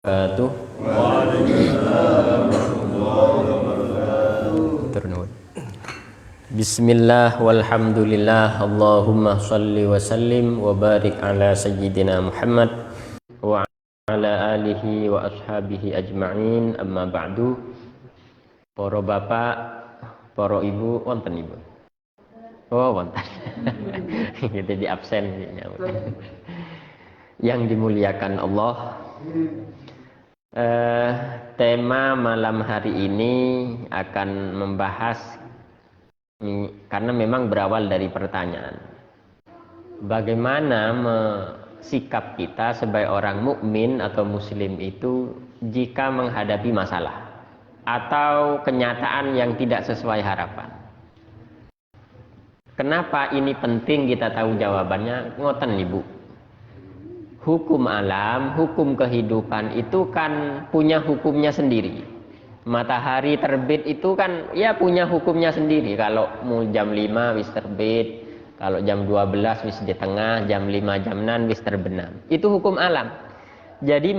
Wabarakatuh. Waalaikumsalam warahmatullahi wabarakatuh. Turun. Bismillah walhamdulillah. Allahumma salli wa sallim wa barik ala sayyidina Muhammad wa ala alihi wa ashabihi ajma'in. Amma ba'du. Para bapak, para ibu, wonten ibu. Oh, wonten. Kita di absen yang dimuliakan Allah. Tema malam hari ini akan membahas, karena memang berawal dari pertanyaan, bagaimana sikap kita sebagai orang mukmin atau muslim itu jika menghadapi masalah atau kenyataan yang tidak sesuai harapan. Kenapa ini penting kita tahu jawabannya? Ngoten ibu, hukum alam, hukum kehidupan itu kan punya hukumnya sendiri. Matahari terbit itu kan ya punya hukumnya sendiri. Kalau mau jam 5 wis terbit, kalau jam 12 wis di tengah, jam 5 jam 6 wis terbenam. Itu hukum alam. Jadi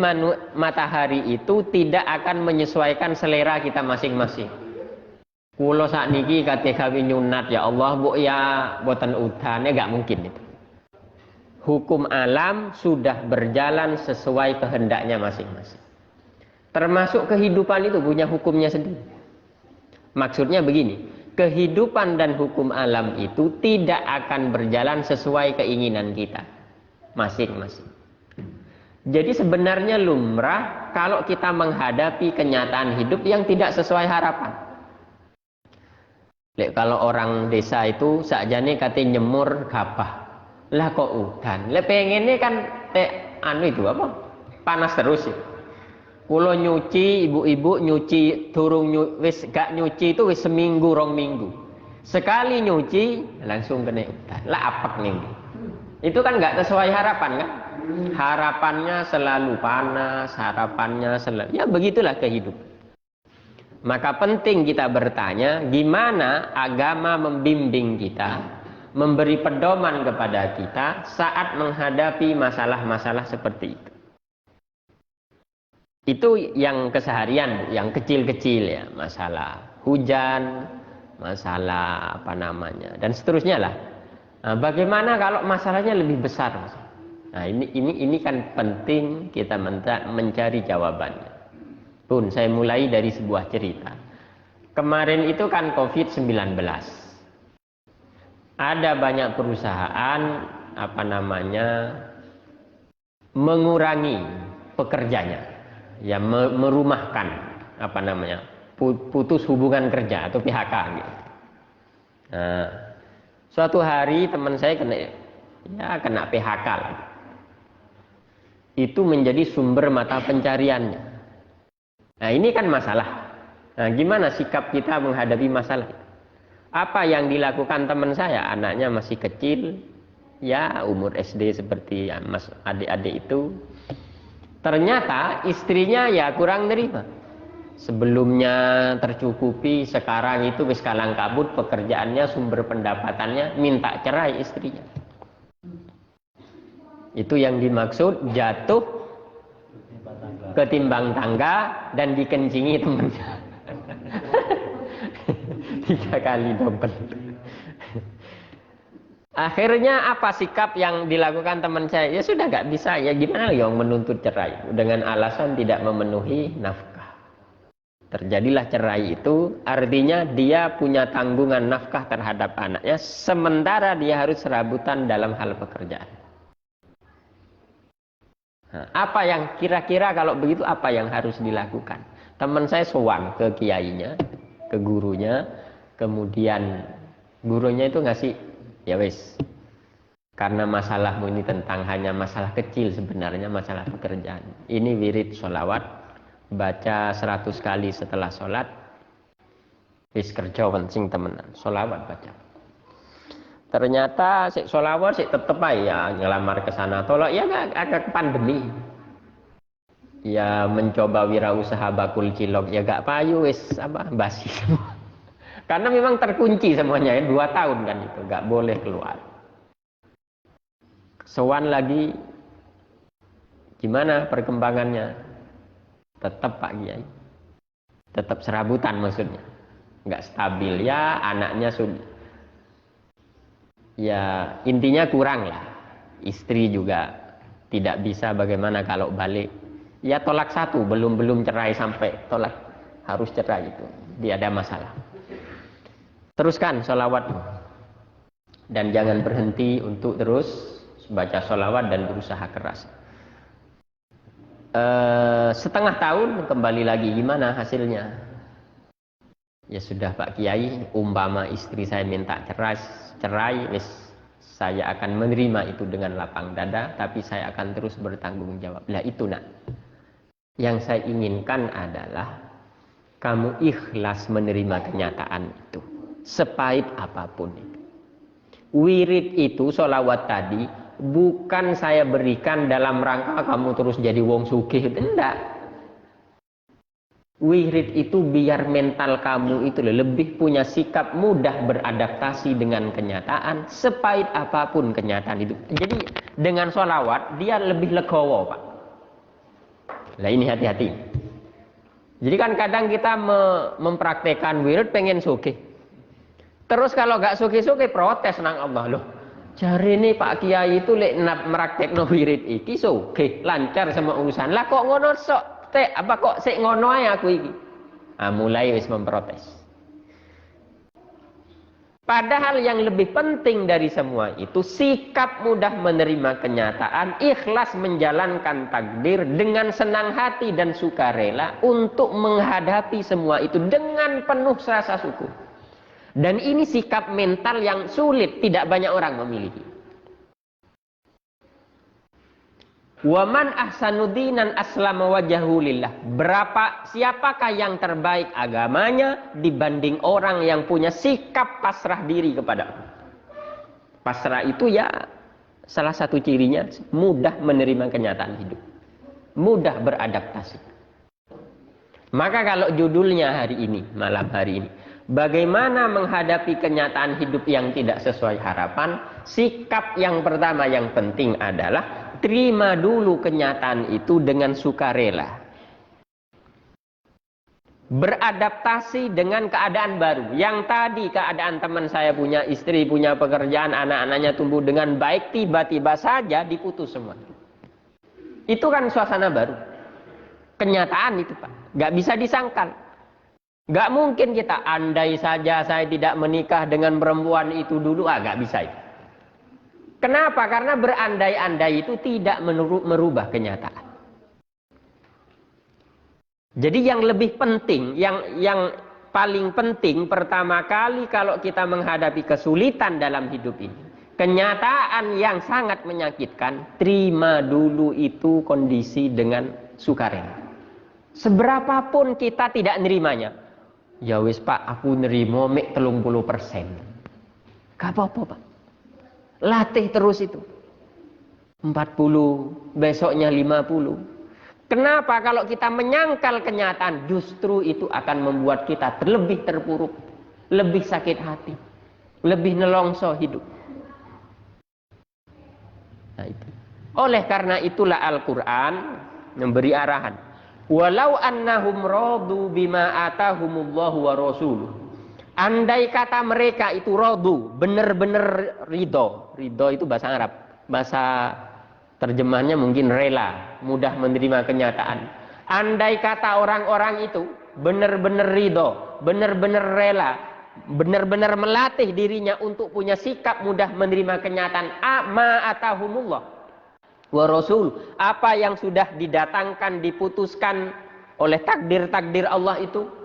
matahari itu tidak akan menyesuaikan selera kita masing-masing. Kulo sakniki kate gawe nyunat ya Allah, mbok ya boten udan, ya gak mungkin itu. Hukum alam sudah berjalan sesuai kehendaknya masing-masing. Termasuk kehidupan itu punya hukumnya sendiri. Maksudnya begini, kehidupan dan hukum alam itu tidak akan berjalan sesuai keinginan kita masing-masing. Jadi sebenarnya lumrah kalau kita menghadapi kenyataan hidup yang tidak sesuai harapan. Kalau orang desa itu sakjane kate nyemur gabah. Lah kok udan, lah pengennya kan itu apa, panas terus ya. Kulo nyuci, ibu-ibu nyuci wis gak nyuci itu wis seminggu rong minggu, sekali nyuci langsung kena udan, lah apek nih. Itu kan gak sesuai harapan kan. Harapannya selalu panas, harapannya selalu, ya begitulah kehidupan. Maka penting kita bertanya, gimana agama membimbing kita, memberi pedoman kepada kita saat menghadapi masalah-masalah seperti itu. Itu yang keseharian, yang kecil-kecil ya, masalah hujan, masalah apa namanya, dan seterusnya lah. Nah, bagaimana kalau masalahnya lebih besar? Nah, ini kan penting kita mencari jawabannya. Pun saya mulai dari sebuah cerita. Kemarin itu kan COVID-19. Ada banyak perusahaan mengurangi pekerjanya, ya merumahkan putus hubungan kerja atau PHK gitu. Nah, suatu hari teman saya kena PHK lagi. Itu menjadi sumber mata pencariannya. Nah, ini kan masalah. Nah, gimana sikap kita menghadapi masalah itu? Apa yang dilakukan teman saya, anaknya masih kecil, ya umur SD seperti ya, mas adik-adik itu. Ternyata istrinya ya kurang nerima. Sebelumnya tercukupi, sekarang itu wis kalang kabut pekerjaannya, sumber pendapatannya, minta cerai istrinya. Itu yang dimaksud jatuh ketimbang tangga dan dikencingi temannya. 3 kali double. Akhirnya apa sikap yang dilakukan teman saya? Ya sudah gak bisa, ya gimana yang menuntut cerai dengan alasan tidak memenuhi nafkah. Terjadilah cerai itu, artinya dia punya tanggungan nafkah terhadap anaknya, sementara dia harus serabutan dalam hal pekerjaan. Nah, apa yang kira-kira kalau begitu apa yang harus dilakukan? Teman saya sowan ke kiainya, ke gurunya, kemudian gurunya itu ngasih, ya wis, karena masalahmu ini tentang hanya masalah kecil sebenarnya, masalah pekerjaan. Ini wirid sholawat, baca 100 kali setelah sholat, wis kerja penting temenan, sholawat baca. Ternyata si sholawat si tetep ya ngelamar ke sana tolak, ya agak pandemi. Ya mencoba wirausaha bakul cilok, ya gak payu wis basi semua. Karena memang terkunci semuanya ya, 2 tahun kan itu, gak boleh keluar. Sowan lagi, gimana perkembangannya? Tetap Pak Kiai. Tetap serabutan maksudnya. Nggak stabil ya, anaknya sudah. Ya intinya kurang lah. Istri juga tidak bisa, bagaimana kalau balik. Ya tolak satu, belum cerai sampai tolak. Harus cerai itu. Dia ada masalah. Teruskan sholawatmu. Dan jangan berhenti untuk terus baca sholawat dan berusaha keras. Setengah tahun kembali lagi, gimana hasilnya? Ya sudah Pak Kiai, umpama istri saya minta cerai, saya akan menerima itu dengan lapang dada, tapi saya akan terus bertanggung jawab. Lah itu nak, yang saya inginkan adalah kamu ikhlas menerima kenyataan itu, sepahit apapun itu. Wirid itu, sholawat tadi, bukan saya berikan dalam rangka kamu terus jadi wong sugih, tidak. Wirid itu biar mental kamu itu lebih punya sikap mudah beradaptasi dengan kenyataan, sepahit apapun kenyataan itu. Jadi dengan sholawat dia lebih legowo Pak. Nah ini hati-hati. Jadi kan kadang kita mempraktekkan wirid pengen sugih. Terus kalau gak sugih-sugih protes nang Allah loh. Jari ini Pak Kiai itu lek meraktekno wirid iki sugih, lancar sama urusan. Lah kok ngono sok teh, apa kok sik ngono ae aku iki. Mulai wis memprotes. Padahal yang lebih penting dari semua itu sikap mudah menerima kenyataan, ikhlas menjalankan takdir dengan senang hati dan sukarela untuk menghadapi semua itu dengan penuh rasa syukur. Dan ini sikap mental yang sulit, tidak banyak orang memiliki. Waman ahsanudinan aslama wajhahu lillah. Siapakah yang terbaik agamanya dibanding orang yang punya sikap pasrah diri kepada Allah. Pasrah itu ya salah satu cirinya mudah menerima kenyataan hidup, mudah beradaptasi. Maka kalau judulnya hari ini, malam hari ini, bagaimana menghadapi kenyataan hidup yang tidak sesuai harapan, sikap yang pertama yang penting adalah terima dulu kenyataan itu dengan sukarela. Beradaptasi dengan keadaan baru. Yang tadi keadaan teman saya punya istri, punya pekerjaan, anak-anaknya tumbuh dengan baik, tiba-tiba saja diputus semua. Itu kan suasana baru. Kenyataan itu Pak. Gak bisa disangkal. Gak mungkin kita andai saja saya tidak menikah dengan perempuan itu dulu. Gak bisa itu. Kenapa? Karena berandai-andai itu tidak merubah kenyataan. Jadi yang lebih penting, yang paling penting pertama kali kalau kita menghadapi kesulitan dalam hidup ini, kenyataan yang sangat menyakitkan, terima dulu itu kondisi dengan sukarela. Seberapapun kita tidak nerimanya, ya wis Pak, aku nerimo mek 30%. Gak apa-apa Pak. Latih terus itu. 40, besoknya 50. Kenapa? Kalau kita menyangkal kenyataan, justru itu akan membuat kita lebih terpuruk, lebih sakit hati, lebih nelongso hidup. Nah, itu. Oleh karena itulah Al-Quran memberi arahan. Walau annahum radu bima atahumullahu wa rasuluh. Andai kata mereka itu radu, benar-benar ridho. Ridho itu bahasa Arab. Bahasa terjemahnya mungkin rela, mudah menerima kenyataan. Andai kata orang-orang itu benar-benar ridho, benar-benar rela, benar-benar melatih dirinya untuk punya sikap mudah menerima kenyataan. Ma atahumullah wa rasul. Apa yang sudah didatangkan, diputuskan oleh takdir-takdir Allah itu.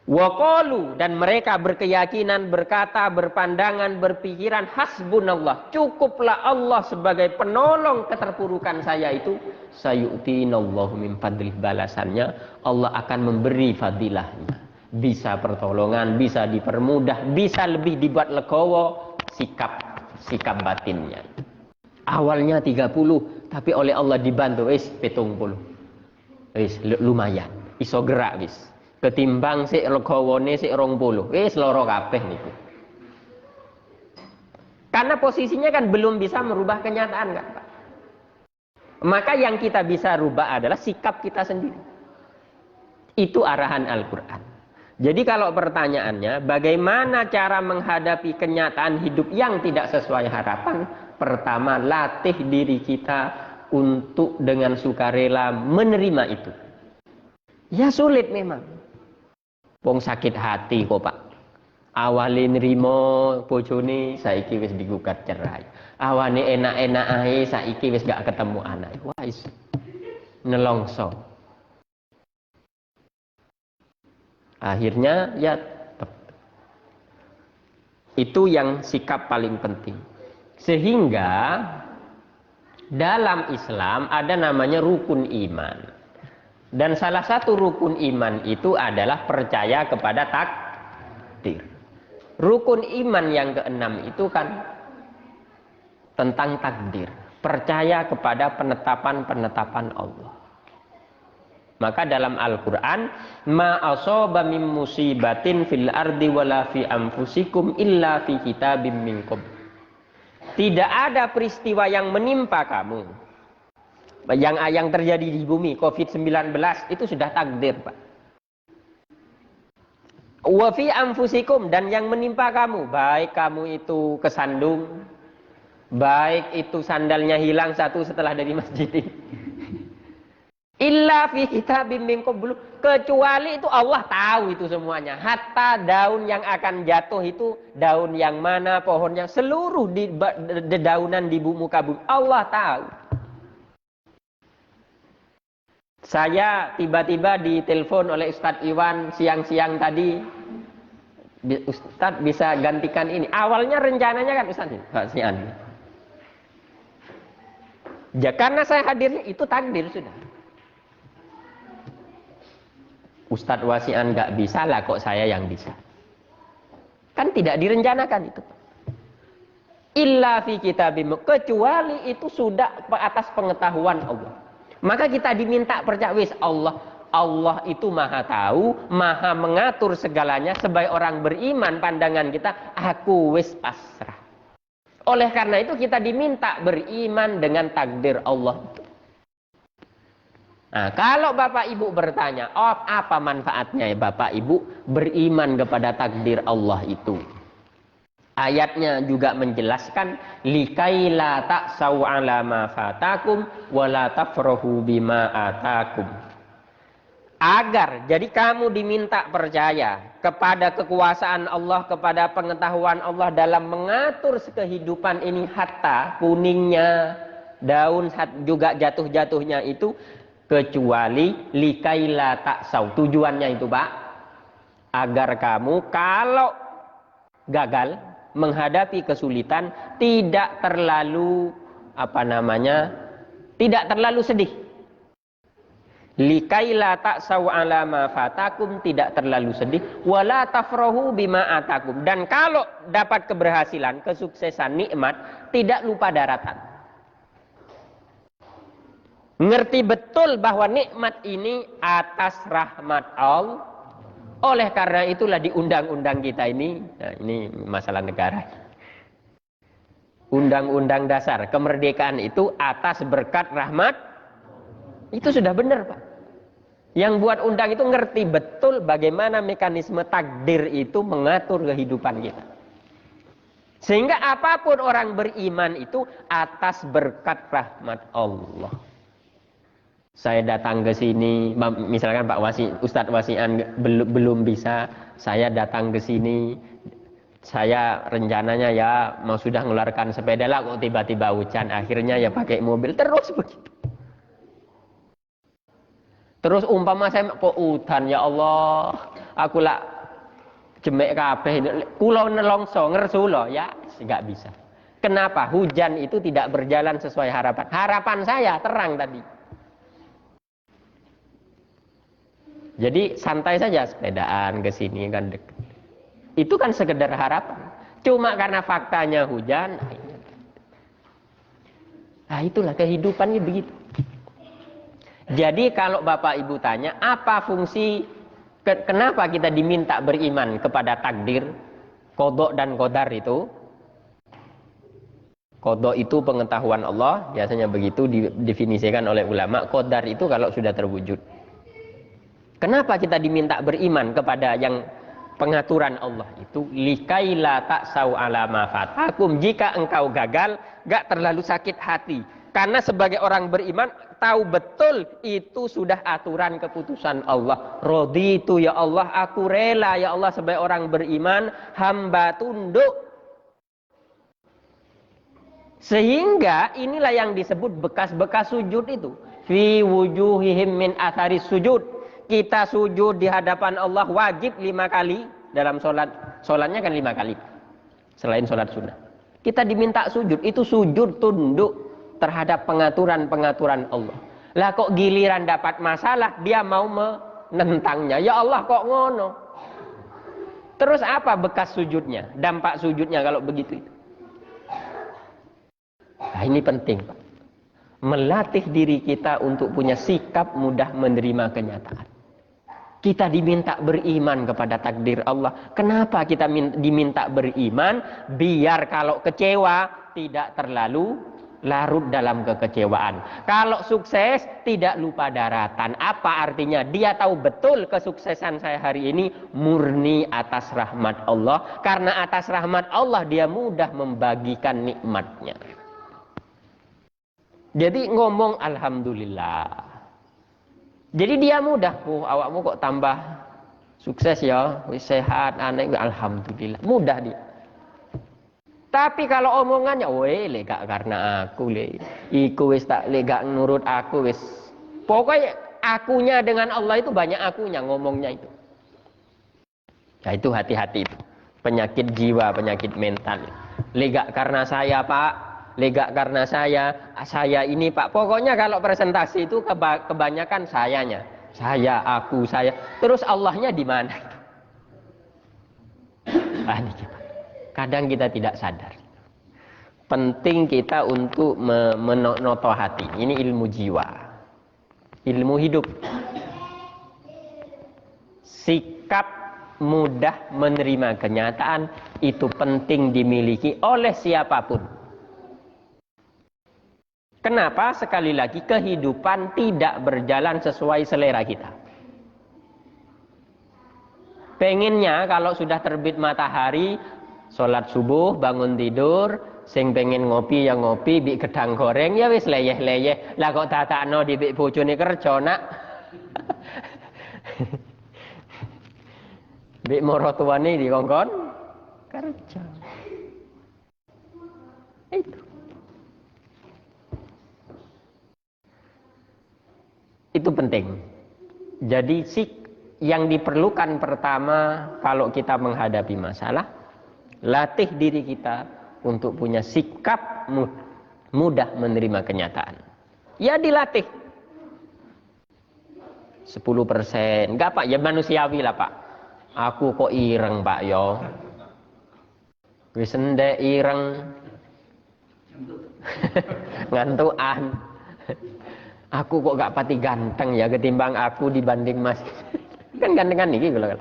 Waqalu, dan mereka berkeyakinan, berkata, berpandangan, berpikiran, hasbunallah, cukuplah Allah sebagai penolong keterpurukan saya itu. Sayu'tinallahu min fadlih, balasannya Allah akan memberi fadilahnya. Bisa pertolongan, bisa dipermudah, bisa lebih dibuat legowo sikap batinnya. Awalnya 30, tapi oleh Allah dibantu, 70. Lumayan, iso gerak wis. Ketimbang sik legowane sik 20. Wis loro kabeh niku. Karena posisinya kan belum bisa merubah kenyataan kan, Pak. Maka yang kita bisa rubah adalah sikap kita sendiri. Itu arahan Al-Quran. Jadi kalau pertanyaannya, bagaimana cara menghadapi kenyataan hidup yang tidak sesuai harapan? Pertama, latih diri kita untuk dengan sukarela menerima itu. Ya sulit memang. Wong sakit hati kok Pak. Awali nrimo bojone saiki wis digugat cerai. Awane enak-enak ae saiki wis gak ketemu anak. Wis nelongso. Akhirnya ya itu yang sikap paling penting. Sehingga dalam Islam ada namanya rukun iman. Dan salah satu rukun iman itu adalah percaya kepada takdir. Rukun iman yang keenam itu kan tentang takdir. Percaya kepada penetapan-penetapan Allah. Maka dalam Al-Quran, ma asaba min musibatin fil ardi wala fi anfusikum illa fi kitabim min qabl. Tidak ada peristiwa yang menimpa kamu. Yang terjadi di bumi, COVID-19 itu sudah takdir, Pak. Wa fi anfusikum, dan yang menimpa kamu, baik kamu itu kesandung, baik itu sandalnya hilang satu setelah dari masjid ini. Illa fi kitabim min qablu, kecuali itu Allah tahu itu semuanya. Hatta daun yang akan jatuh itu daun yang mana, pohon yang seluruh dedaunan di muka bumi Allah tahu. Saya tiba-tiba ditelepon oleh Ustadz Iwan siang-siang tadi, Ustadz bisa gantikan ini. Awalnya rencananya kan Ustadz Wasian. Ya karena saya hadirnya itu takdir sudah. Ustadz Wasian nggak bisa lah, kok saya yang bisa? Kan tidak direncanakan itu. Illa fi kitabim, kecuali itu sudah atas pengetahuan Allah. Maka kita diminta percaya wis Allah itu maha tahu, maha mengatur segalanya. Sebagai orang beriman, pandangan kita, aku wis pasrah. Oleh karena itu kita diminta beriman dengan takdir Allah. Nah, kalau Bapak Ibu bertanya, oh, apa manfaatnya ya Bapak Ibu beriman kepada takdir Allah itu? Ayatnya juga menjelaskan, likaila ta'sau 'ala ma fatakum wa la tafrahu bima atakum. Agar, jadi kamu diminta percaya kepada kekuasaan Allah, kepada pengetahuan Allah dalam mengatur kehidupan ini, hatta kuningnya daun juga jatuh-jatuhnya itu, kecuali likaila ta'sau. Tujuannya itu Pak, agar kamu kalau gagal menghadapi kesulitan tidak terlalu tidak terlalu sedih. Likaila ta'sau 'ala ma fatakum, tidak terlalu sedih, wala tafrahu bima atakum, dan kalau dapat keberhasilan, kesuksesan, nikmat, tidak lupa daratan. Ngerti betul bahwa nikmat ini atas rahmat Allah. Oleh karena itulah di undang-undang kita ini, nah ini masalah negara. Undang-undang dasar kemerdekaan itu atas berkat rahmat. Itu sudah benar Pak. Yang buat undang itu ngerti betul bagaimana mekanisme takdir itu mengatur kehidupan kita. Sehingga apapun orang beriman itu atas berkat rahmat Allah. Saya datang ke sini, misalkan Ustadz Wasian belum bisa, saya datang ke sini, saya rencananya ya mau sudah ngeluarkan sepeda lah, kok tiba-tiba hujan, akhirnya ya pakai mobil, terus begitu. Terus umpama saya kok udan, ya Allah, aku lah jemek kabeh, kula nelongso ngersu loh, ya nggak bisa. Kenapa? Hujan itu tidak berjalan sesuai harapan. Harapan saya terang tadi. Jadi santai saja sepedaan ke sini kan dekat. Itu kan sekedar harapan. Cuma karena faktanya hujan. Nah itulah kehidupannya begitu. Jadi kalau Bapak Ibu tanya, apa fungsi, kenapa kita diminta beriman kepada takdir, qada dan qadar itu? Qada itu pengetahuan Allah, biasanya begitu didefinisikan oleh ulama. Qadar itu kalau sudah terwujud. Kenapa kita diminta beriman kepada yang pengaturan Allah itu? Likaila ta'sau ala ma fatakum. Jika engkau gagal, gak terlalu sakit hati. Karena sebagai orang beriman, tahu betul itu sudah aturan keputusan Allah. Raditu ya Allah, aku rela ya Allah sebagai orang beriman, hamba tunduk. Sehingga inilah yang disebut bekas-bekas sujud itu. Fi wujuhihim min atharis sujud. Kita sujud di hadapan Allah wajib 5 kali dalam sholat. Sholatnya kan 5 kali. Selain sholat sunnah. Kita diminta sujud. Itu sujud tunduk terhadap pengaturan-pengaturan Allah. Lah kok giliran dapat masalah dia mau menentangnya. Ya Allah kok ngono. Terus apa bekas sujudnya? Dampak sujudnya kalau begitu itu. Nah, ini penting, Pak. Melatih diri kita untuk punya sikap mudah menerima kenyataan. Kita diminta beriman kepada takdir Allah. Kenapa kita diminta beriman? Biar kalau kecewa tidak terlalu larut dalam kekecewaan. Kalau sukses tidak lupa daratan. Apa artinya? Dia tahu betul kesuksesan saya hari ini murni atas rahmat Allah. Karena atas rahmat Allah dia mudah membagikan nikmatnya. Jadi ngomong alhamdulillah. Jadi dia mudah. Oh, awakmu kok tambah sukses ya, sehat, aneh, alhamdulillah. Mudah dia. Tapi kalau omongannya, weh, lega karena aku le, iku wis tak lega nurut aku wis. Pokoknya akunya dengan Allah itu banyak akunya ngomongnya itu. Nah itu hati-hati itu. Penyakit jiwa, penyakit mental. Lega karena saya Pak, lega karena saya ini Pak. Pokoknya kalau presentasi itu kebanyakan sayanya. Saya, aku, saya. Terus Allahnya di mana? Ah, ini kadang kita tidak sadar. Penting kita untuk menoto hati. Ini ilmu jiwa. Ilmu hidup. Sikap mudah menerima kenyataan itu penting dimiliki oleh siapapun. Kenapa? Sekali lagi kehidupan tidak berjalan sesuai selera kita. Pengennya kalau sudah terbit matahari, sholat subuh, bangun tidur, sing pengen ngopi ya ngopi, bik gedang goreng ya wis leyeh-leyeh. Lah kok datakno di bik bojone kerja nak. Bik maratuwane dikongkon kerja. Itu penting. Jadi yang diperlukan pertama kalau kita menghadapi masalah, latih diri kita untuk punya sikap mudah menerima kenyataan. Ya dilatih 10%. Enggak Pak, ya manusiawi lah Pak. Aku kok ireng Pak yo. Wis ndek ireng. Ngantukan. Aku kok gak pati ganteng ya ketimbang aku dibanding Mas. Kan gantengan niki kula.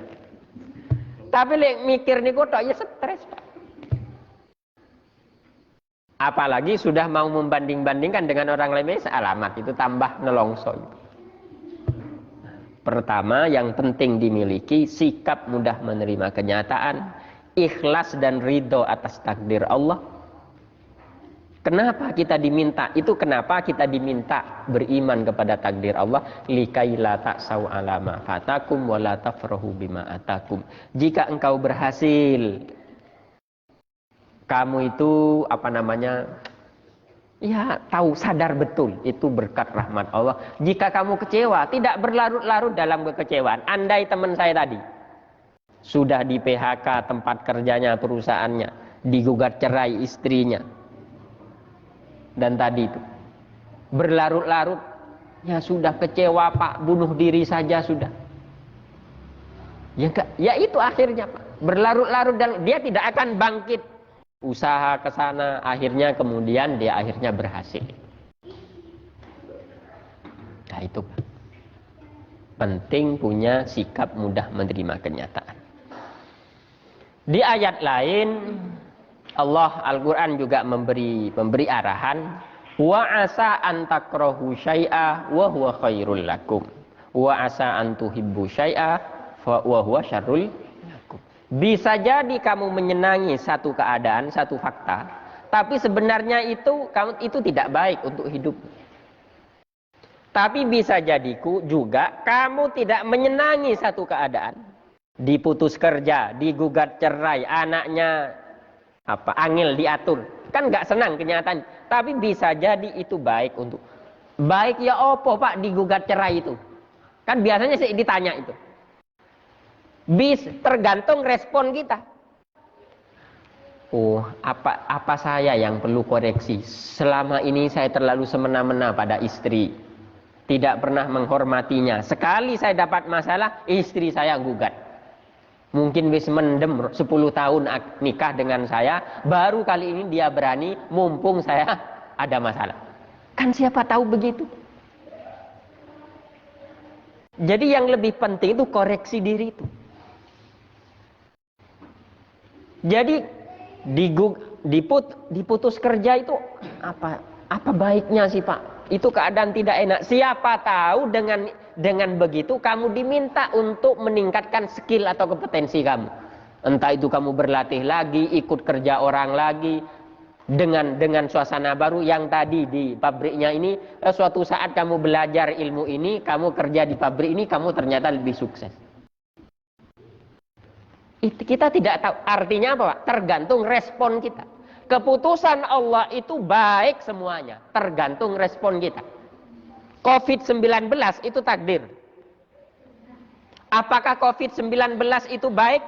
Tapi lek mikir niku tok ya stres, Pak. Apalagi sudah mau membanding-bandingkan dengan orang lain, alamat itu tambah nelongso. Pertama yang penting dimiliki sikap mudah menerima kenyataan, ikhlas dan ridho atas takdir Allah. Kenapa kita diminta? Itu kenapa kita diminta beriman kepada takdir Allah. Likaila ta'sau ala ma fatakum wa la tafrahu bima atakum. Jika engkau berhasil, kamu itu ya tahu, sadar betul itu berkat rahmat Allah. Jika kamu kecewa, tidak berlarut-larut dalam kekecewaan. Andai teman saya tadi sudah di PHK tempat kerjanya, perusahaannya, digugat cerai istrinya, dan tadi itu berlarut-larut, ya sudah kecewa Pak, bunuh diri saja sudah. Ya itu akhirnya Pak, berlarut-larut dan dia tidak akan bangkit. Usaha ke sana, akhirnya kemudian dia akhirnya berhasil. Nah itu Pak. Penting punya sikap mudah menerima kenyataan. Di ayat lain Allah Al-Quran juga memberi arahan, wa asa an takrahu syai'a wa huwa khairul lakum Wa asa an tuhibbu syai'a fa huwa syarrul lakum. Bisa jadi kamu menyenangi satu keadaan, satu fakta, tapi sebenarnya itu tidak baik untuk hidup. Tapi bisa jadi juga kamu tidak menyenangi satu keadaan. Diputus kerja, digugat cerai, anaknya angil diatur. Kan nggak senang kenyataan. Tapi bisa jadi itu baik untuk. Baik ya opo Pak digugat cerai itu. Kan biasanya sih ditanya itu. Tergantung respon kita. Oh, apa saya yang perlu koreksi? Selama ini saya terlalu semena-mena pada istri. Tidak pernah menghormatinya. Sekali saya dapat masalah, istri saya gugat. Mungkin wis mendem 10 tahun nikah dengan saya, baru kali ini dia berani mumpung saya ada masalah. Kan siapa tahu begitu. Jadi yang lebih penting itu koreksi diri itu. Jadi diputus kerja itu apa baiknya sih Pak? Itu keadaan tidak enak. Siapa tahu dengan begitu kamu diminta untuk meningkatkan skill atau kompetensi kamu. Entah itu kamu berlatih lagi, ikut kerja orang lagi dengan suasana baru yang tadi di pabriknya ini. Suatu saat kamu belajar ilmu ini, kamu kerja di pabrik ini, kamu ternyata lebih sukses. Kita tidak tahu artinya apa Pak? Tergantung respon kita. Keputusan Allah itu baik semuanya, tergantung respon kita. COVID-19 itu takdir. Apakah COVID-19 itu baik?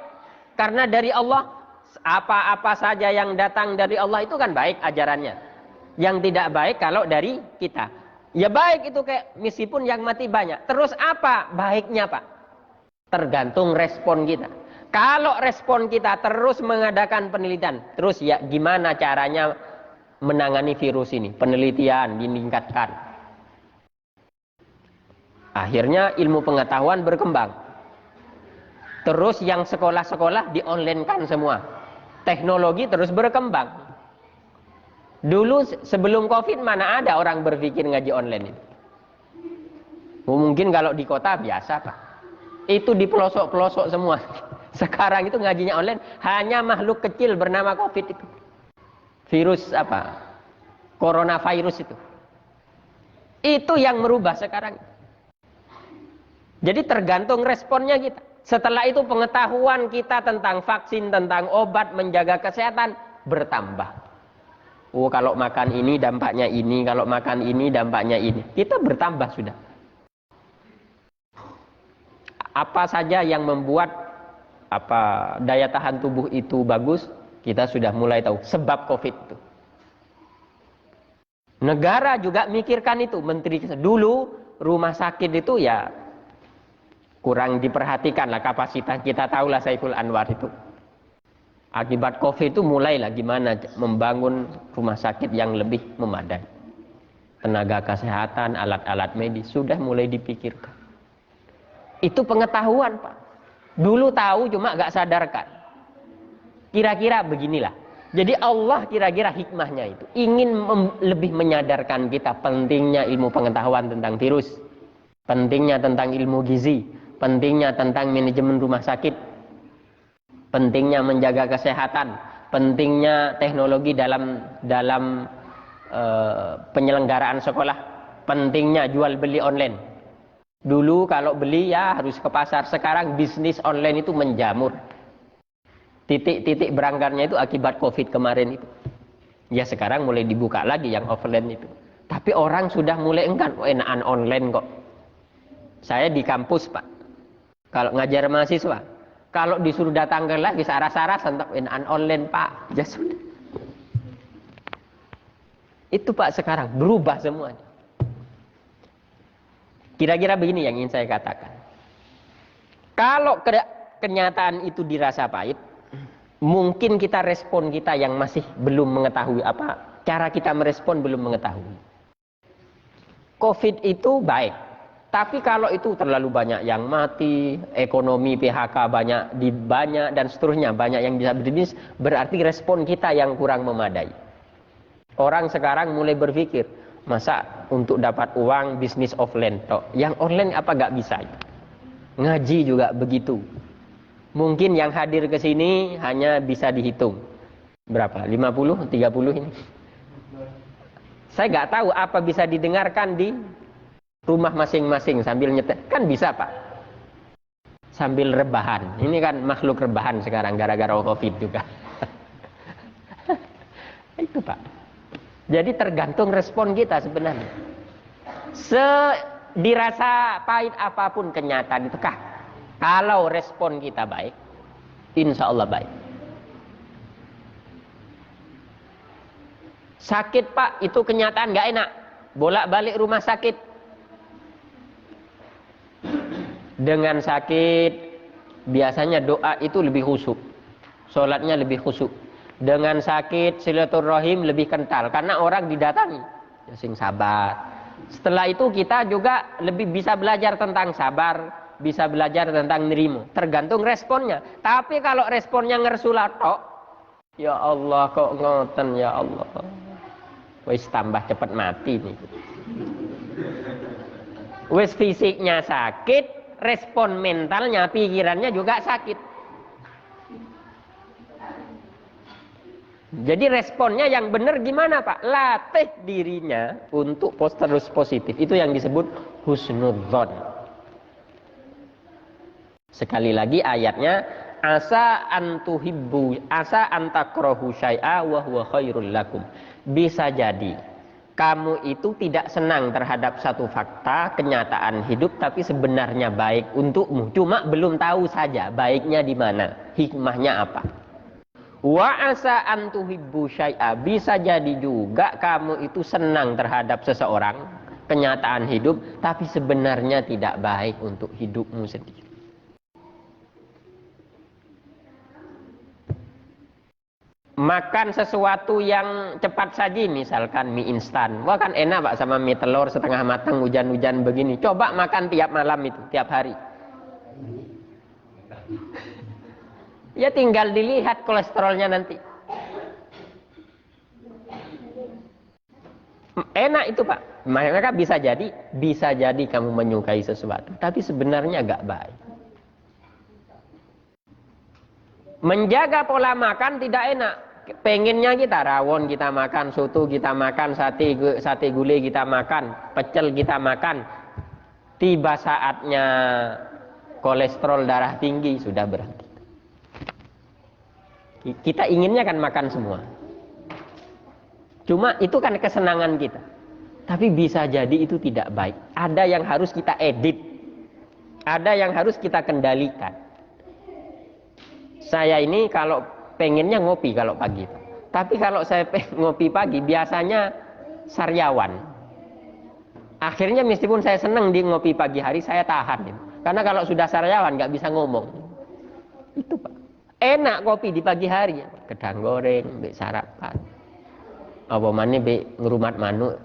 Karena dari Allah, apa saja yang datang dari Allah itu kan baik ajarannya. Yang tidak baik kalau dari kita. Ya baik itu kayak meskipun yang mati banyak. Terus apa baiknya Pak? Tergantung respon kita. Kalau respon kita terus mengadakan penelitian, terus ya gimana caranya menangani virus ini? Penelitian ditingkatkan. Akhirnya ilmu pengetahuan berkembang. Terus yang sekolah-sekolah di-online-kan semua. Teknologi terus berkembang. Dulu sebelum COVID mana ada orang berpikir ngaji online itu. Mungkin kalau di kota biasa Pak. Itu di pelosok-pelosok semua. Sekarang itu ngajinya online, hanya makhluk kecil bernama COVID itu. Virus coronavirus itu. Itu yang merubah sekarang. Jadi tergantung responnya kita. Setelah itu pengetahuan kita tentang vaksin, tentang obat, menjaga kesehatan bertambah. Oh kalau makan ini dampaknya ini, kalau makan ini dampaknya ini. Kita bertambah sudah. Apa saja yang membuat daya tahan tubuh itu bagus, kita sudah mulai tahu sebab COVID itu. Negara juga mikirkan itu, menteri dulu rumah sakit itu ya kurang diperhatikan lah kapasitas. Kita tahulah Saiful Anwar itu. Akibat COVID itu mulailah gimana membangun rumah sakit yang lebih memadai. Tenaga kesehatan, alat-alat medis sudah mulai dipikirkan. Itu pengetahuan Pak. Dulu tahu cuma gak sadarkan. Kira-kira beginilah. Jadi Allah kira-kira hikmahnya itu ingin lebih menyadarkan kita pentingnya ilmu pengetahuan tentang virus, pentingnya tentang ilmu gizi, pentingnya tentang manajemen rumah sakit, pentingnya menjaga kesehatan, pentingnya teknologi dalam penyelenggaraan sekolah, pentingnya jual beli online. Dulu kalau beli ya harus ke pasar. Sekarang bisnis online itu menjamur. Titik-titik berangkarnya itu akibat COVID kemarin itu. Ya sekarang mulai dibuka lagi yang offline itu. Tapi orang sudah mulai enggan. Enakan online kok. Saya di kampus Pak. Kalau ngajar mahasiswa. Kalau disuruh datang ke lab bisa aras-aras untuk enakan online Pak. Ya sudah. Itu Pak sekarang berubah semuanya. Kira-kira begini yang ingin saya katakan. Kalau kenyataan itu dirasa pahit, mungkin respon kita yang masih belum mengetahui cara kita merespon belum mengetahui. COVID itu baik, tapi kalau itu terlalu banyak yang mati, ekonomi PHK banyak dan seterusnya banyak yang bisa berbisnis, berarti respon kita yang kurang memadai. Orang sekarang mulai berpikir, Masa untuk dapat uang bisnis offline tok? Yang online apa gak bisa? Ngaji juga begitu. Mungkin yang hadir ke sini hanya bisa dihitung. Berapa? 50, 30 ini? Saya nggak tahu apa bisa didengarkan di rumah masing-masing sambil nyetel. Kan bisa Pak. Sambil rebahan. Ini kan makhluk rebahan sekarang gara-gara COVID juga. Itu Pak. Jadi tergantung respon kita sebenarnya. Dirasa pahit apapun kenyataan itu kah? Kalau respon kita baik, insya Allah baik. Sakit Pak, itu kenyataan gak enak. Bolak-balik rumah sakit. Dengan sakit, biasanya doa itu lebih khusyuk. Sholatnya lebih khusyuk. Dengan sakit, silaturahim lebih kental. Karena orang didatangi. Ya, sing sabar. Setelah itu kita juga lebih bisa belajar tentang sabar. Bisa belajar tentang nerimo. Tergantung responnya. Tapi kalau responnya ngersulatok, ya Allah kok ngoten ya Allah. Wis tambah cepat mati nih. Wis fisiknya sakit, respon mentalnya, pikirannya juga sakit. Jadi responnya yang benar gimana Pak? Latih dirinya untuk terus positif. Itu yang disebut husnudzon. Sekali lagi ayatnya, asa antakrohu syai'a wa huwa khairul lakum. Bisa jadi kamu itu tidak senang terhadap satu fakta, kenyataan hidup, tapi sebenarnya baik untukmu. Cuma belum tahu saja baiknya di mana, hikmahnya apa. Wa asa antuhibbu syai'a, bisa jadi juga kamu itu senang terhadap seseorang, kenyataan hidup, tapi sebenarnya tidak baik untuk hidupmu sendiri. Makan sesuatu yang cepat saji, misalkan mie instan. Wah kan enak Pak sama mie telur setengah matang hujan-hujan begini. Coba makan tiap malam itu, tiap hari. Ya tinggal dilihat kolesterolnya nanti. Enak itu Pak. Maka bisa jadi kamu menyukai sesuatu, tapi sebenarnya gak baik. Menjaga pola makan tidak enak. Pengennya kita rawon kita makan, soto kita makan, sate gulai kita makan, pecel kita makan. Tiba saatnya kolesterol darah tinggi, sudah berhenti. Kita inginnya kan makan semua. Cuma itu kan kesenangan kita. Tapi bisa jadi itu tidak baik. Ada yang harus kita edit. Ada yang harus kita kendalikan. Saya ini kalau pengennya ngopi kalau pagi. Tapi kalau saya ngopi pagi biasanya sariawan. Akhirnya meskipun saya senang di ngopi pagi hari, saya tahan. Karena kalau sudah sariawan nggak bisa ngomong. Itu Pak. Enak kopi di pagi hari, gedang goreng, mbek sarapan. Apa maneh mbek ngrumat manuk.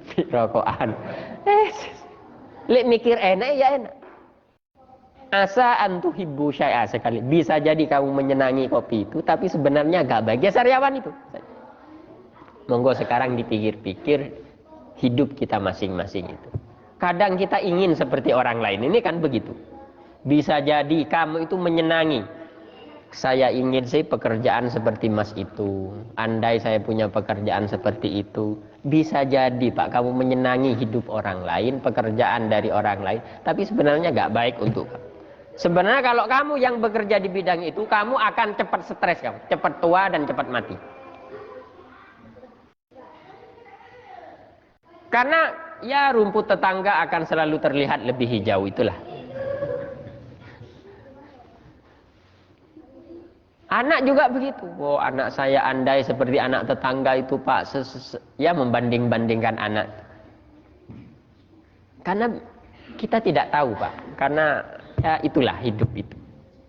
Mbek rokokan. Lek mikir enak ya enak. Asa antuhibbu syai'a, sekali. Bisa jadi kamu menyenangi kopi itu, tapi sebenarnya gak baik. Ya sariawan itu. Monggo sekarang dipikir-pikir hidup kita masing-masing itu. Kadang kita ingin seperti orang lain. Ini kan begitu. Bisa jadi kamu itu menyenangi. Saya ingin sih pekerjaan seperti Mas itu. Andai saya punya pekerjaan seperti itu. Bisa jadi Pak, kamu menyenangi hidup orang lain, pekerjaan dari orang lain. Tapi sebenarnya gak baik untuk kamu. Sebenarnya kalau kamu yang bekerja di bidang itu, kamu akan cepat stres, kamu cepat tua dan cepat mati. Karena ya rumput tetangga akan selalu terlihat lebih hijau, itulah. Anak juga begitu. Oh, anak saya andai seperti anak tetangga itu Pak, ya membanding-bandingkan anak. Karena kita tidak tahu Pak, karena ya itulah hidup itu.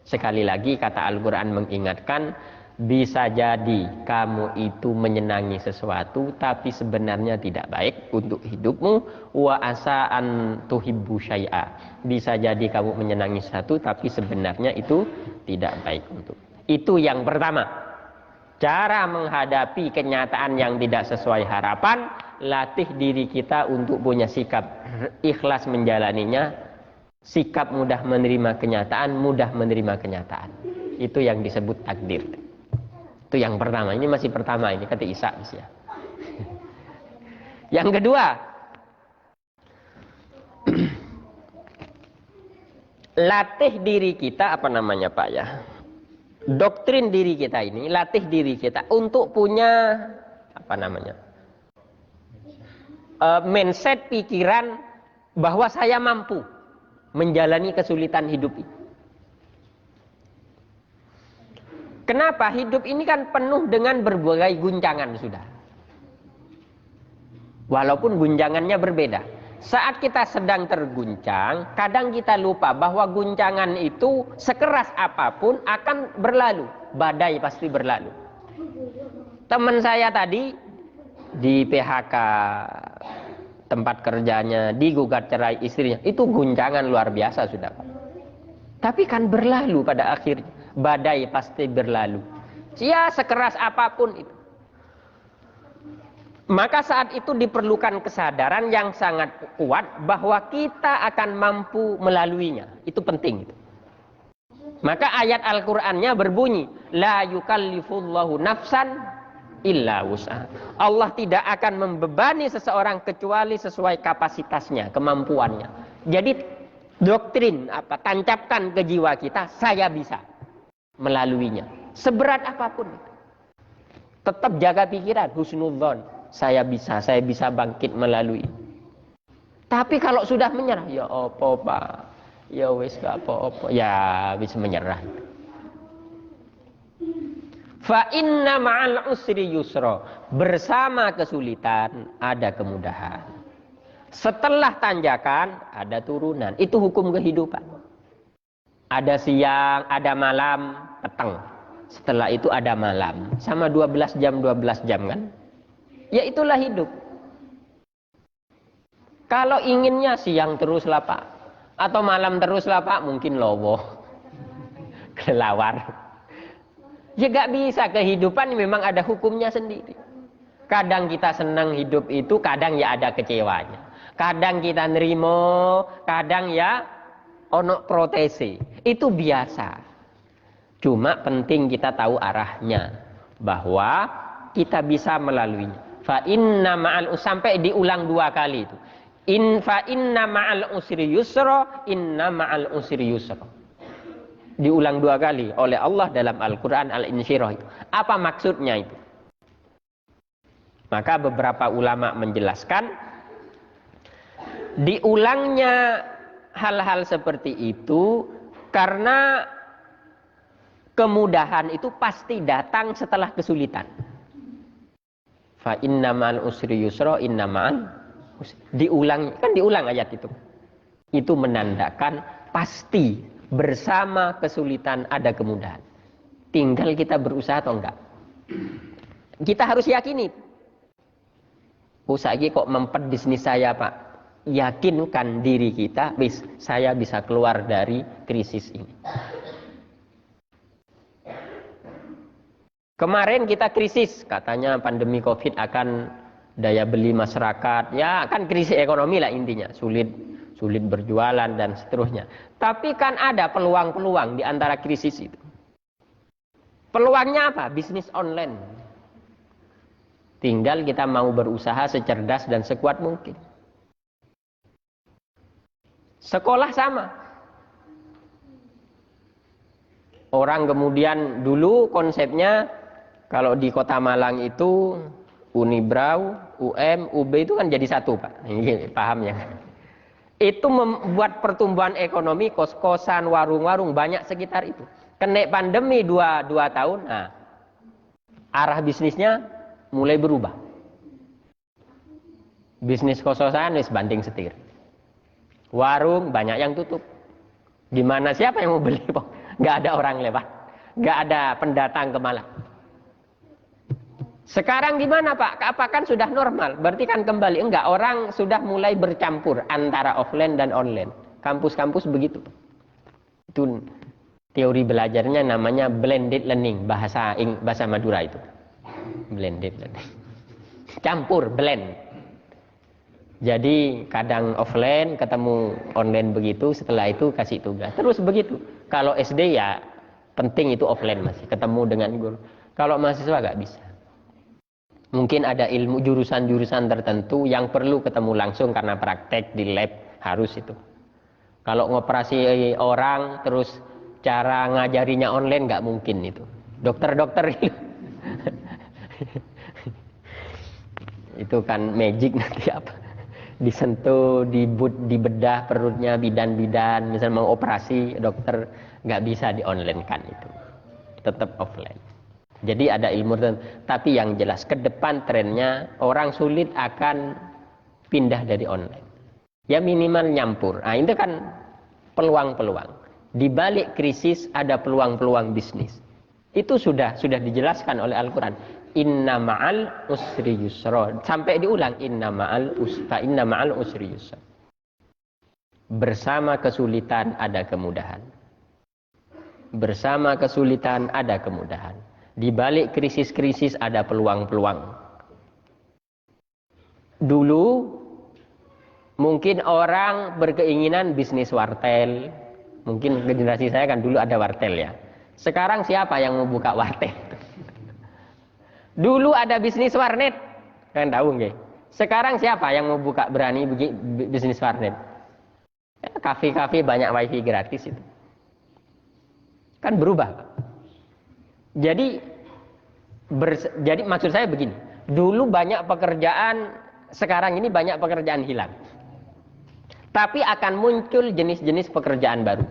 Sekali lagi kata Al-Quran mengingatkan, bisa jadi kamu itu menyenangi sesuatu tapi sebenarnya tidak baik untuk hidupmu. Wa asa an tuhibbu syai'a, bisa jadi kamu menyenangi sesuatu tapi sebenarnya itu tidak baik untuk. Itu yang pertama. Cara menghadapi kenyataan yang tidak sesuai harapan, latih diri kita untuk punya sikap ikhlas menjalaninya, sikap mudah menerima kenyataan, mudah menerima kenyataan. Itu yang disebut takdir. Itu yang pertama. Ini masih pertama, ini kata Isa ya. Yang kedua, latih diri kita, apa namanya Pak ya? Doktrin diri kita ini, latih diri kita untuk punya apa namanya? Mindset, pikiran bahwa saya mampu menjalani kesulitan hidup ini. Kenapa? Hidup ini kan penuh dengan berbagai guncangan sudah. Walaupun guncangannya berbeda. Saat kita sedang terguncang, kadang kita lupa bahwa guncangan itu sekeras apapun akan berlalu. Badai pasti berlalu. Teman saya tadi di PHK tempat kerjanya, digugat cerai istrinya, itu guncangan luar biasa sudah Pak. Tapi kan berlalu pada akhirnya. Badai pasti berlalu. Ya sekeras apapun itu. Maka saat itu diperlukan kesadaran yang sangat kuat bahwa kita akan mampu melaluinya. Itu penting. Maka ayat Al-Qur'annya berbunyi, la yukallifullahu nafsan illa wus'aha. Allah tidak akan membebani seseorang kecuali sesuai kapasitasnya, kemampuannya. Jadi doktrin tancapkan ke jiwa kita, saya bisa melaluinya. Seberat apapun. Tetap jaga pikiran, husnudzon. Saya bisa bangkit melalui. Tapi kalau sudah menyerah, ya apa Pak, ya wis gak apa-apa, ya bisa menyerah. Fa inna ma'al usri yusra. Bersama kesulitan ada kemudahan. Setelah tanjakan ada turunan. Itu hukum kehidupan. Ada siang, ada malam, petang. Setelah itu ada malam. Sama 12 jam kan? Ya itulah hidup. Kalau inginnya siang teruslah Pak, atau malam teruslah Pak, mungkin lowo, kelelawar. Ya gak bisa, kehidupan memang ada hukumnya sendiri. Kadang kita senang hidup itu, kadang ya ada kecewanya. Kadang kita nerimo, kadang ya ono protesi. Itu biasa. Cuma penting kita tahu arahnya, bahwa kita bisa melaluinya. Fa inna ma'al sampai diulang 2 kali itu. Fa inna ma'al usri yusra, inna ma'al usri yusra. Diulang 2 kali oleh Allah dalam Al-Qur'an Al-Insyirah itu. Apa maksudnya itu? Maka beberapa ulama menjelaskan diulangnya hal-hal seperti itu karena kemudahan itu pasti datang setelah kesulitan. Fa inna ma'al usri yusra, inna ma'al usri. Diulang ayat itu. Itu menandakan pasti bersama kesulitan ada kemudahan. Tinggal kita berusaha atau enggak. Kita harus yakini. Saiki kok mempet bisnis saya Pak. Yakinkan diri kita, saya bisa keluar dari krisis ini. Kemarin kita krisis, katanya pandemi COVID akan daya beli masyarakat, ya kan krisis ekonomi lah intinya, sulit berjualan dan seterusnya. Tapi kan ada peluang-peluang di antara krisis itu. Peluangnya apa? Bisnis online. Tinggal kita mau berusaha secerdas dan sekuat mungkin. Sekolah sama. Orang kemudian dulu konsepnya, kalau di Kota Malang itu Unibrau, UB itu kan jadi satu Pak. Ini paham ya? Itu membuat pertumbuhan ekonomi, kos-kosan, warung-warung banyak sekitar itu. Kena pandemi 2 tahun, nah arah bisnisnya mulai berubah. Bisnis kos-kosan wis banting setir. Warung banyak yang tutup. Gimana siapa yang mau beli? Nggak ada orang lewat, nggak ada pendatang ke Malang. Sekarang gimana Pak? Apakah sudah normal? Berarti kan kembali. Enggak, orang sudah mulai bercampur antara offline dan online. Kampus-kampus begitu. Itu Teori belajarnya namanya blended learning, bahasa Madura itu. Blended learning. Campur, blend. Jadi kadang offline ketemu online begitu, setelah itu kasih tugas. Terus begitu. Kalau SD ya penting itu offline masih, ketemu dengan guru. Kalau mahasiswa nggak bisa. Mungkin ada ilmu jurusan-jurusan tertentu yang perlu ketemu langsung karena praktek di lab, harus itu. Kalau ngoperasi orang terus cara ngajarinya online nggak mungkin itu. Dokter-dokter itu. Itu kan magic nanti apa? Disentuh, dibedah perutnya bidan-bidan, misalnya mau operasi dokter nggak bisa di online kan itu. Tetap offline. Jadi ada ilmu tapi yang jelas ke depan trennya orang sulit akan pindah dari online. Ya minimal nyampur. Nah, itu kan peluang-peluang. Di balik krisis ada peluang-peluang bisnis. Itu sudah dijelaskan oleh Al-Qur'an. Inna ma'al usri yusra. Sampai diulang inna ma'al usri yusra. Bersama kesulitan ada kemudahan. Bersama kesulitan ada kemudahan. Di balik krisis-krisis ada peluang-peluang. Dulu mungkin orang berkeinginan bisnis wartel. Mungkin generasi saya kan dulu ada wartel ya. Sekarang siapa yang mau buka wartel? Dulu ada bisnis warnet. Kan tahu nggih? Sekarang siapa yang mau buka berani bisnis warnet? Ya, kafe-kafe banyak wifi gratis itu. Kan berubah. Jadi maksud saya begini. Dulu banyak pekerjaan, sekarang ini banyak pekerjaan hilang. Tapi akan muncul jenis-jenis pekerjaan baru.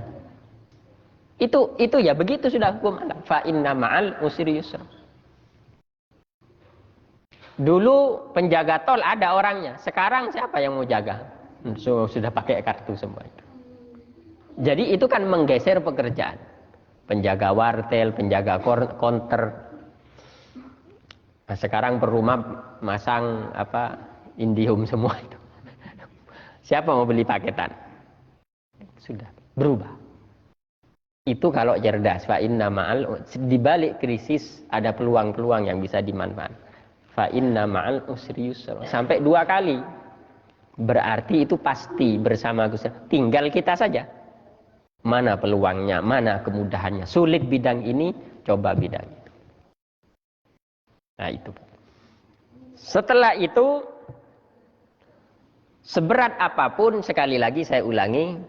Itu ya begitu sudah hukum Allah. Fa inna ma'al usri yusra. Dulu penjaga tol ada orangnya. Sekarang siapa yang mau jaga? Sudah pakai kartu semua itu. Jadi itu kan menggeser pekerjaan. Penjaga wartel, penjaga counter. Nah, sekarang per rumah masang IndiHome semua itu. Siapa mau beli paketan? Sudah berubah. Itu kalau cerdas. Fa inna ma'al, di balik krisis ada peluang-peluang yang bisa dimanfaatkan. Fa inna ma'al usri yusra. Sampai 2 kali. Berarti itu pasti bersama Gusti. Tinggal kita saja. Mana peluangnya, mana kemudahannya. Sulit bidang ini, coba bidang itu. Nah itu. Setelah itu, seberat apapun, sekali lagi saya ulangi,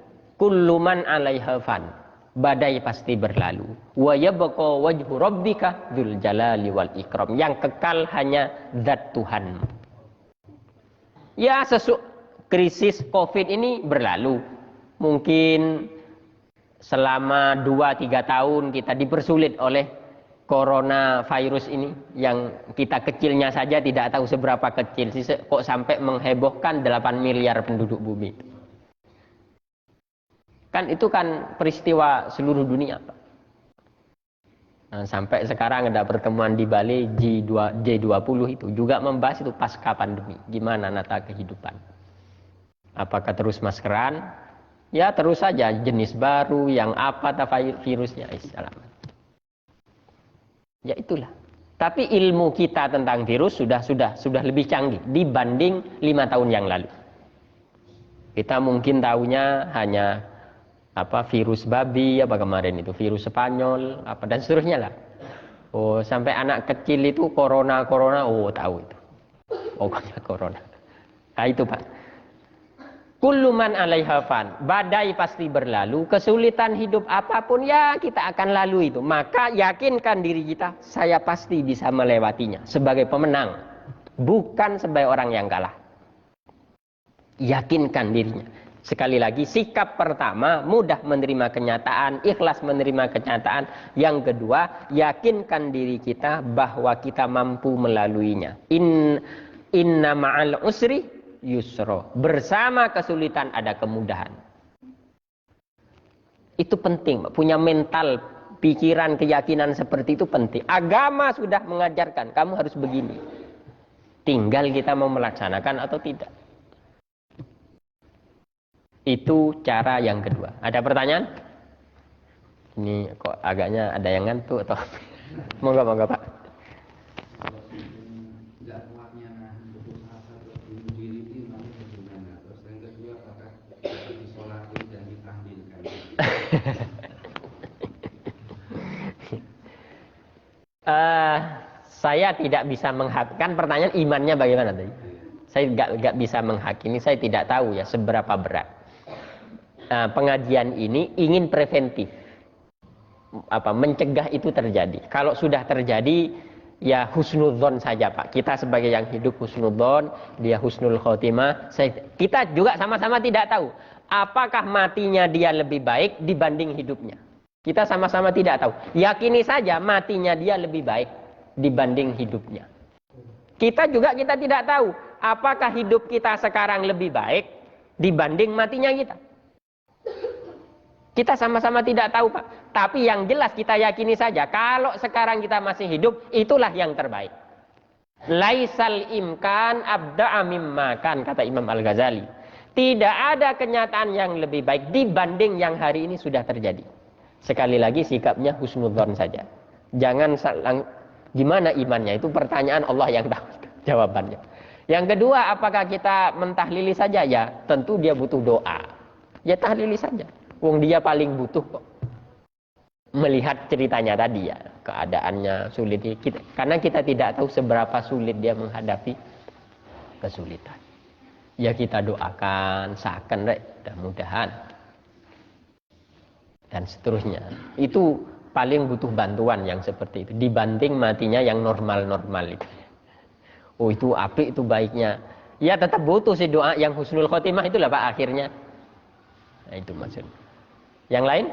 kulluman 'alaiha fan. Badai pasti berlalu. Wa yabqa wajhu rabbika dzul jalali wal ikram. Yang kekal hanya zat Tuhan. Ya, krisis Covid ini berlalu. Mungkin selama 2-3 tahun kita dipersulit oleh coronavirus ini, yang kita kecilnya saja tidak tahu seberapa kecil, kok sampai menghebohkan 8 miliar penduduk bumi. Kan itu kan peristiwa seluruh dunia, Pak. Nah, sampai sekarang ada pertemuan di Bali G20 itu juga membahas itu pasca pandemi, gimana nata kehidupan. Apakah terus maskeran? Ya terus saja, jenis baru yang apa virusnya selamat. Ya itulah. Tapi ilmu kita tentang virus sudah lebih canggih dibanding 5 tahun yang lalu. Kita mungkin tahunya hanya virus babi, kemarin itu virus Spanyol, dan seterusnya lah. Oh, sampai anak kecil itu corona, oh tahu itu. Pokoknya corona. Nah itu Pak. Kullu man 'alaiha fan. Badai pasti berlalu, kesulitan hidup apapun ya kita akan lalu itu. Maka yakinkan diri kita, saya pasti bisa melewatinya sebagai pemenang, bukan sebagai orang yang kalah. Yakinkan dirinya. Sekali lagi, sikap pertama, mudah menerima kenyataan, ikhlas menerima kenyataan. Yang kedua, yakinkan diri kita bahwa kita mampu melaluinya. Inna ma'al usri yusra. Bersama kesulitan ada kemudahan. Itu penting, punya mental, pikiran, keyakinan seperti itu penting. Agama sudah mengajarkan, kamu harus begini. Tinggal kita mau melaksanakan atau tidak. Itu cara yang kedua. Ada pertanyaan? Ini kok agaknya ada yang ngantuk atau monggo Pak. Tidak kuatnya putus asa bunuh diri itu namanya bagaimana? Terus yang kedua apakah disolatin dan ditahlilkan? Saya tidak bisa menghakimi, pertanyaan imannya bagaimana tadi? Saya nggak bisa menghakimi, saya tidak tahu ya seberapa berat. Pengajian ini ingin preventif, mencegah itu terjadi. Kalau sudah terjadi, ya husnudzon saja Pak. Kita sebagai yang hidup husnudzon, dia husnul khotimah. Kita juga sama-sama tidak tahu apakah matinya dia lebih baik dibanding hidupnya. Kita sama-sama tidak tahu. Yakini saja matinya dia lebih baik dibanding hidupnya. Kita tidak tahu apakah hidup kita sekarang lebih baik dibanding matinya kita. Kita sama-sama tidak tahu Pak. Tapi yang jelas kita yakini saja kalau sekarang kita masih hidup, itulah yang terbaik. Laisal imkan abda'a mimma kan, kata Imam Al-Ghazali. Tidak ada kenyataan yang lebih baik dibanding yang hari ini sudah terjadi. Sekali lagi sikapnya husnudzon saja. Jangan gimana imannya, itu pertanyaan Allah yang tahu jawabannya. Yang kedua, apakah kita mentahlili saja? Ya tentu dia butuh doa. Ya tahlili saja. Wong dia paling butuh kok. Melihat ceritanya tadi ya, keadaannya sulit karena kita tidak tahu seberapa sulit dia menghadapi kesulitan. Ya kita doakan, saken rek, mudah-mudahan dan seterusnya. Itu paling butuh bantuan yang seperti itu dibanding matinya yang normal-normal itu. Oh itu apik, itu baiknya. Ya tetap butuh sih doa yang husnul khotimah itulah Pak akhirnya. Nah itu maksudnya. Yang lain?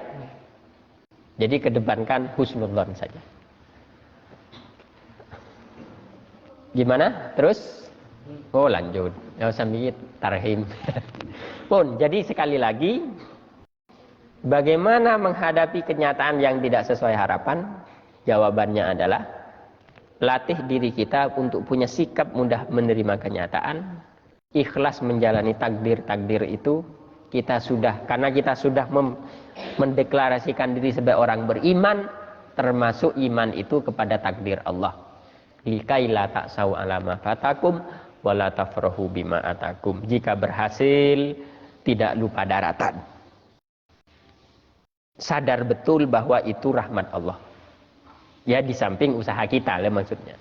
Jadi kedepankan husnudzon saja. Gimana? Terus? Oh lanjut. Ya sambil tarhim. Pun jadi sekali lagi, bagaimana menghadapi kenyataan yang tidak sesuai harapan? Jawabannya adalah latih diri kita untuk punya sikap mudah menerima kenyataan, ikhlas menjalani takdir-takdir itu. Karena kita sudah mendeklarasikan diri sebagai orang beriman, termasuk iman itu kepada takdir Allah. Likai la ta'sau ala ma fatakum wa la tafrahu bima atakum. Jika berhasil, tidak lupa daratan. Sadar betul bahwa itu rahmat Allah. Ya di samping usaha kita lah maksudnya.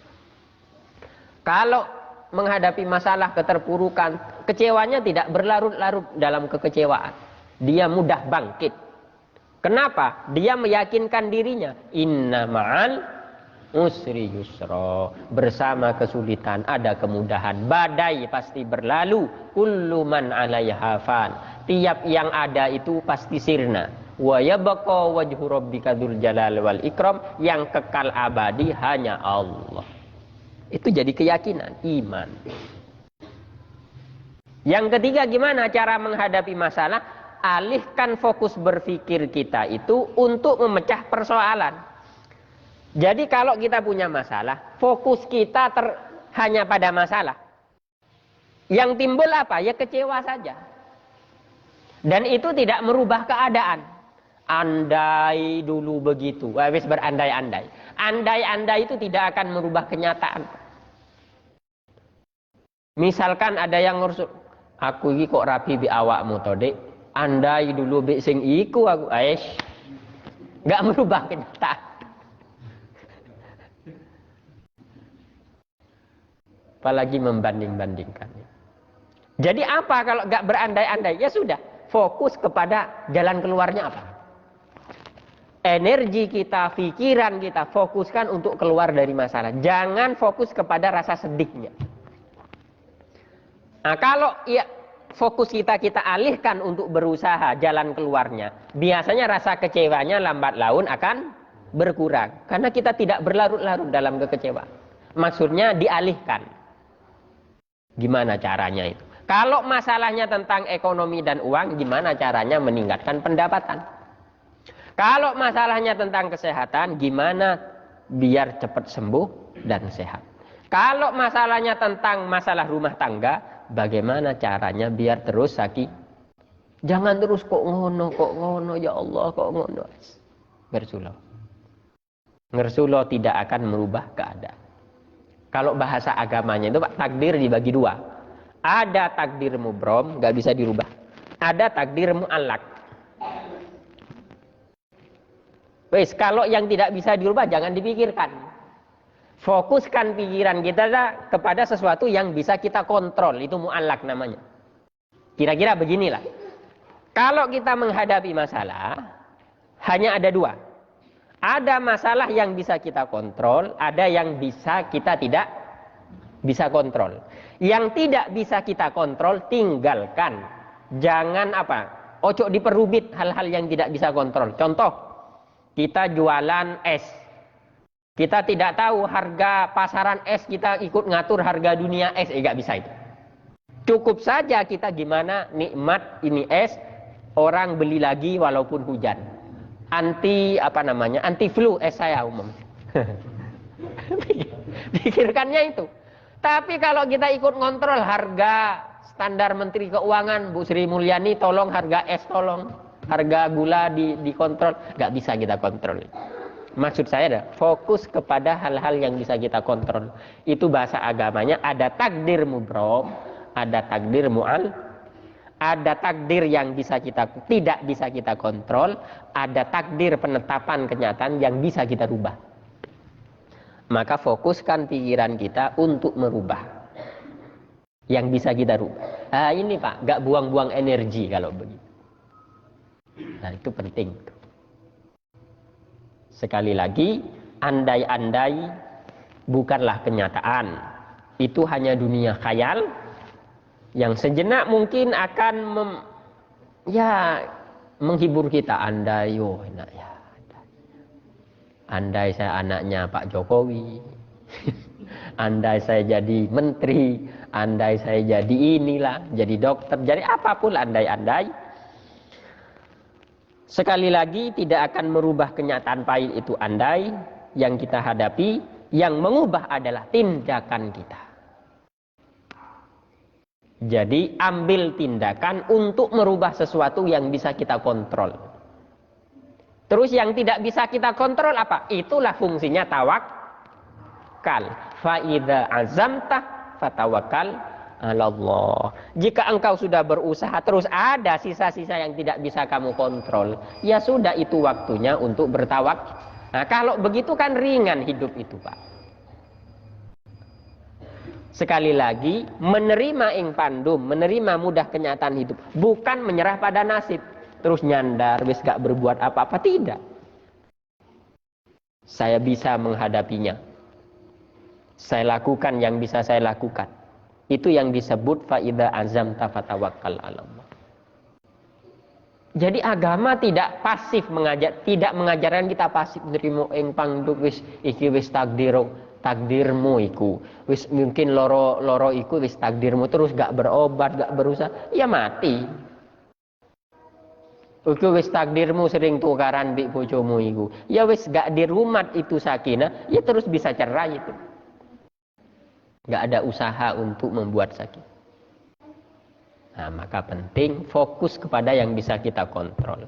Kalau menghadapi masalah keterpurukan, kecewanya tidak berlarut-larut dalam kekecewaan. Dia mudah bangkit. Kenapa? Dia meyakinkan dirinya, inna ma'al usri yusra. Bersama kesulitan ada kemudahan. Badai pasti berlalu. Kullu man 'alaiha fan. Tiap yang ada itu pasti sirna. Wa yabqa wajhu rabbika dzul jalali wal ikram. Yang kekal abadi hanya Allah. Itu jadi keyakinan, iman. Yang ketiga, gimana cara menghadapi masalah? Alihkan fokus berpikir kita itu untuk memecah persoalan. Jadi kalau kita punya masalah, fokus kita hanya pada masalah. Yang timbul apa? Ya kecewa saja. Dan itu tidak merubah keadaan. Andai dulu begitu, habis berandai-andai. Andai-andai itu tidak akan merubah kenyataan. Misalkan ada yang ngurus, aku ini kok rapi bi awakmu to Dek. Andai dulu bi sing iku aku, nggak merubah kenyataan. Apalagi membanding-bandingkan. Jadi apa kalau nggak berandai-andai? Ya sudah, fokus kepada jalan keluarnya apa. Energi kita, pikiran kita fokuskan untuk keluar dari masalah. Jangan fokus kepada rasa sedihnya. Nah, kalau ya fokus kita alihkan untuk berusaha jalan keluarnya, biasanya rasa kecewanya lambat laun akan berkurang. Karena kita tidak berlarut-larut dalam kekecewaan. Maksudnya dialihkan. Gimana caranya itu? Kalau masalahnya tentang ekonomi dan uang, gimana caranya meningkatkan pendapatan? Kalau masalahnya tentang kesehatan, gimana biar cepat sembuh dan sehat? Kalau masalahnya tentang masalah rumah tangga, bagaimana caranya biar terus sakit? Jangan terus kok ngono, ya Allah, kok ngono. Ngersulo. Ngersulo tidak akan merubah keadaan. Kalau bahasa agamanya itu Pak, takdir dibagi dua. Ada takdir mubrom, nggak bisa dirubah. Ada takdir mu'allak. Wes, kalau yang tidak bisa dirubah jangan dipikirkan. Fokuskan pikiran kita kepada sesuatu yang bisa kita kontrol. Itu mu'allak namanya. Kira-kira beginilah. Kalau kita menghadapi masalah, hanya ada dua. Ada masalah yang bisa kita kontrol, ada yang bisa kita tidak bisa kontrol. Yang tidak bisa kita kontrol, tinggalkan. Jangan ojo diperubit hal-hal yang tidak bisa kontrol. Contoh, kita jualan es. Kita tidak tahu harga pasaran es, kita ikut ngatur harga dunia es, nggak bisa itu. Cukup saja kita gimana nikmat ini es, orang beli lagi walaupun hujan. Anti flu es saya umum. Pikirkannya itu. Tapi kalau kita ikut ngontrol harga standar Menteri Keuangan Bu Sri Mulyani, tolong harga es, tolong harga gula dikontrol, nggak bisa kita kontrol. Maksud saya adalah fokus kepada hal-hal yang bisa kita kontrol. Itu bahasa agamanya ada takdir mubrom, ada takdir mu'al, ada takdir yang tidak bisa kita kontrol, ada takdir penetapan kenyataan yang bisa kita rubah. Maka fokuskan pikiran kita untuk merubah yang bisa kita rubah. Ini Pak, nggak buang-buang energi kalau begitu. Nah, itu penting. Sekali lagi, andai-andai bukanlah kenyataan. Itu hanya dunia khayal yang sejenak mungkin akan menghibur kita. Andai, enak ya. Andai saya anaknya Pak Jokowi, andai saya jadi menteri, andai saya jadi inilah, jadi dokter, jadi apapun andai-andai. Sekali lagi tidak akan merubah kenyataan pahit itu andai. Yang kita hadapi, yang mengubah adalah tindakan kita. Jadi ambil tindakan untuk merubah sesuatu yang bisa kita kontrol. Terus yang tidak bisa kita kontrol apa? Itulah fungsinya tawakal. Fa idza azamta fatawakkal 'ala Allah. Jika engkau sudah berusaha terus ada sisa-sisa yang tidak bisa kamu kontrol, ya sudah itu waktunya untuk bertawakal. Nah, kalau begitu kan ringan hidup itu, Pak. Sekali lagi, menerima ing pandum, menerima mudah kenyataan hidup, bukan menyerah pada nasib. Terus nyandar, wis gak berbuat apa-apa, tidak. Saya bisa menghadapinya. Saya lakukan yang bisa saya lakukan. Itu yang disebut fa idza azamta fatawakkal 'ala Allah. Jadi agama tidak pasif tidak mengajarkan kita pasif nerimo ing pangduk wis iki wis takdirmu iku. Wis mungkin loro iku wis takdirmu, terus gak berobat, gak berusaha, ya mati. Iku wis takdirmu sering tukaran mbek bojomu iku. Ya wis gak dirumat itu sakinah, ya terus bisa cerai itu. Gak ada usaha untuk membuat sakit. Nah, maka penting fokus kepada yang bisa kita kontrol.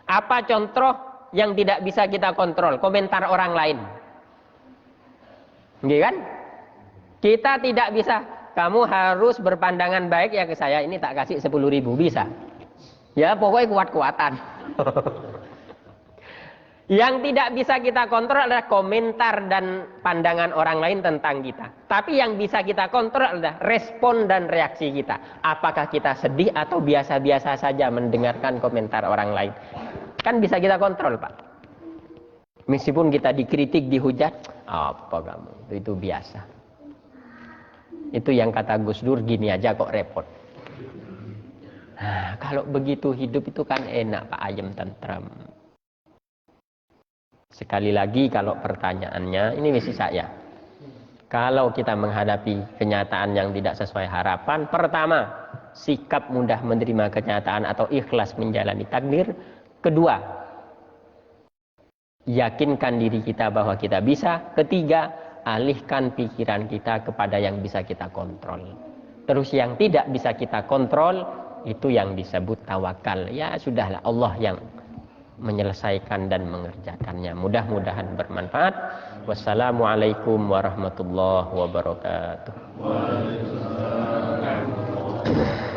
Apa contoh yang tidak bisa kita kontrol? Komentar orang lain. Gitu kan? Kita tidak bisa, kamu harus berpandangan baik ya ke saya, ini tak kasih 10.000, bisa. Ya pokoknya kuat-kuatan. Yang tidak bisa kita kontrol adalah komentar dan pandangan orang lain tentang kita. Tapi yang bisa kita kontrol adalah respon dan reaksi kita. Apakah kita sedih atau biasa-biasa saja mendengarkan komentar orang lain. Kan bisa kita kontrol, Pak. Meskipun kita dikritik, dihujat, apa kamu? Itu biasa. Itu yang kata Gus Dur, gini aja kok repot. Nah, kalau begitu hidup itu kan enak, Pak, ayem tentram. Sekali lagi kalau pertanyaannya, ini misi saya. Kalau kita menghadapi kenyataan yang tidak sesuai harapan, pertama, sikap mudah menerima kenyataan atau ikhlas menjalani takdir. Kedua, yakinkan diri kita bahwa kita bisa. Ketiga, alihkan pikiran kita kepada yang bisa kita kontrol. Terus yang tidak bisa kita kontrol, itu yang disebut tawakal. Ya sudahlah, Allah yang menyelesaikan dan mengerjakannya. Mudah-mudahan bermanfaat. Wassalamualaikum warahmatullahi wabarakatuh. Waalaikumsalam.